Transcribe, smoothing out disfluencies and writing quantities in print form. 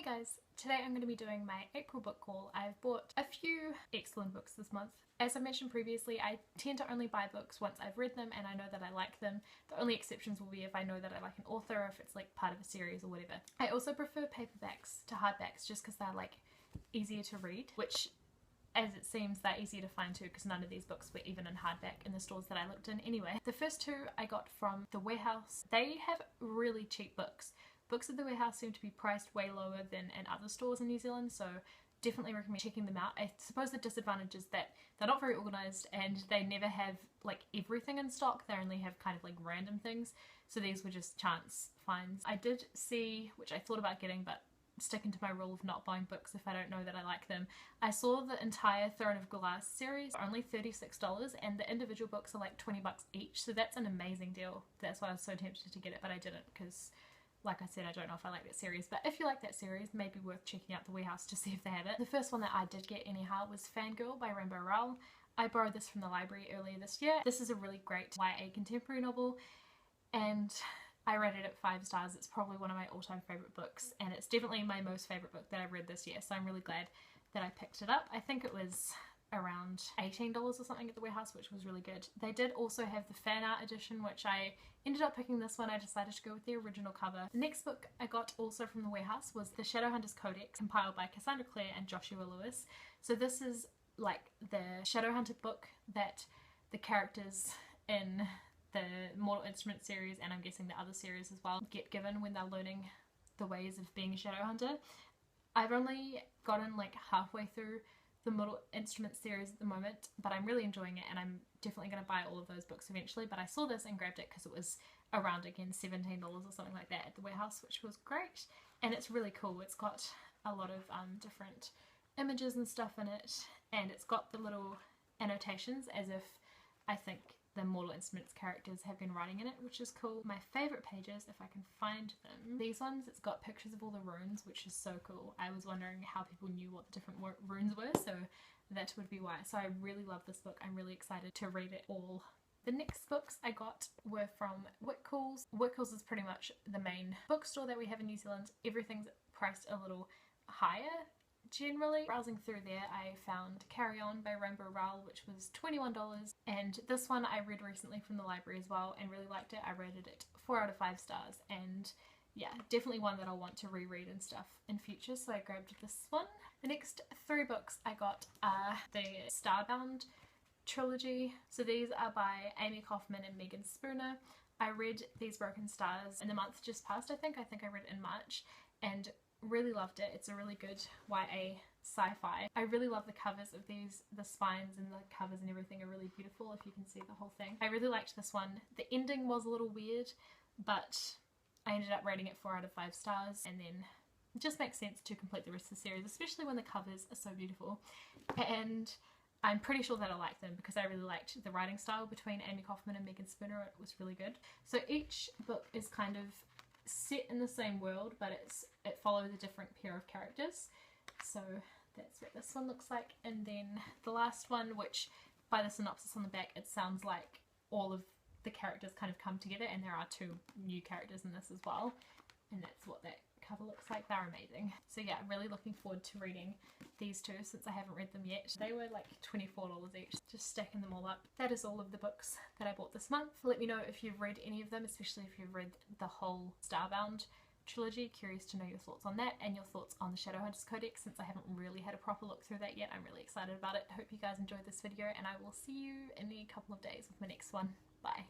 guys, today I'm going to be doing my April book haul. I've bought a few excellent books this month. As I mentioned previously, I tend to only buy books once I've read them and I know that I like them. The only exceptions will be if I know that I like an author or if it's like part of a series or whatever. I also prefer paperbacks to hardbacks just because they're like easier to read, which as it seems they're easier to find too because none of these books were even in hardback in the stores that I looked in anyway. The first two I got from The Warehouse. They have really cheap books. Books at The Warehouse seem to be priced way lower than in other stores in New Zealand, so definitely recommend checking them out. I suppose the disadvantage is that they're not very organised and they never have like everything in stock. They only have kind of like random things, so these were just chance finds. I did see, which I thought about getting, but sticking to my rule of not buying books if I don't know that I like them. I saw the entire Throne of Glass series for only $36 and the individual books are like 20 bucks each, so that's an amazing deal. That's why I was so tempted to get it, but I didn't because, like I said, I don't know if I like that series. But if you like that series, maybe worth checking out The Warehouse to see if they have it. The first one that I did get anyhow was Fangirl by Rainbow Rowell. I borrowed this from the library earlier this year. This is a really great YA contemporary novel and I rated it 5 stars. It's probably one of my all-time favourite books and it's definitely my most favourite book that I've read this year, so I'm really glad that I picked it up. I think it was around $18 or something at The Warehouse, which was really good. They did also have the fan art edition, which I ended up picking this one. I decided to go with the original cover. The next book I got also from The Warehouse was The Shadowhunters Codex, compiled by Cassandra Clare and Joshua Lewis. So this is like the Shadowhunter book that the characters in the Mortal Instruments series, and I'm guessing the other series as well, get given when they're learning the ways of being a Shadowhunter. I've only gotten like halfway through the Mortal Instruments series at the moment, but I'm really enjoying it and I'm definitely going to buy all of those books eventually. But I saw this and grabbed it because it was around again $17 or something like that at The Warehouse, which was great. And it's really cool. It's got a lot of different images and stuff in it, and it's got the little annotations as if I think the Mortal Instruments characters have been writing in it, which is cool. My favourite pages, if I can find them, these ones, it's got pictures of all the runes, which is so cool. I was wondering how people knew what the different runes were, so that would be why. So I really love this book. I'm really excited to read it all. The next books I got were from Whitcoulls. Whitcoulls is pretty much the main bookstore that we have in New Zealand. Everything's priced a little higher generally. Browsing through there I found Carry On by Rainbow Rowell, which was $21, and this one I read recently from the library as well and really liked it. I rated it 4 out of 5 stars and yeah, definitely one that I'll want to reread and stuff in future, so I grabbed this one. The next 3 books I got are the Starbound trilogy. So these are by Amy Kaufman and Megan Spooner. I read These Broken Stars in the month just past, I think I read it in March, and really loved it. It's a really good YA sci-fi. I really love the covers of these. The spines and the covers and everything are really beautiful if you can see the whole thing. I really liked this one. The ending was a little weird, but I ended up rating it 4 out of 5 stars, and then it just makes sense to complete the rest of the series, especially when the covers are so beautiful. And I'm pretty sure that I like them because I really liked the writing style between Amy Kaufman and Megan Spooner. It was really good. So each book is kind of set in the same world, but it follows a different pair of characters. So that's what this one looks like. And then the last one, which by the synopsis on the back it sounds like all of the characters kind of come together, and there are 2 new characters in this as well, and that's what that cover looks like. They're amazing. So yeah, I'm really looking forward to reading these 2 since I haven't read them yet. They were like $24 each, just stacking them all up. That is all of the books that I bought this month. Let me know if you've read any of them, especially if you've read the whole Starbound trilogy. Curious to know your thoughts on that and your thoughts on the Shadowhunters Codex, since I haven't really had a proper look through that yet. I'm really excited about it. Hope you guys enjoyed this video and I will see you in a couple of days with my next one. Bye.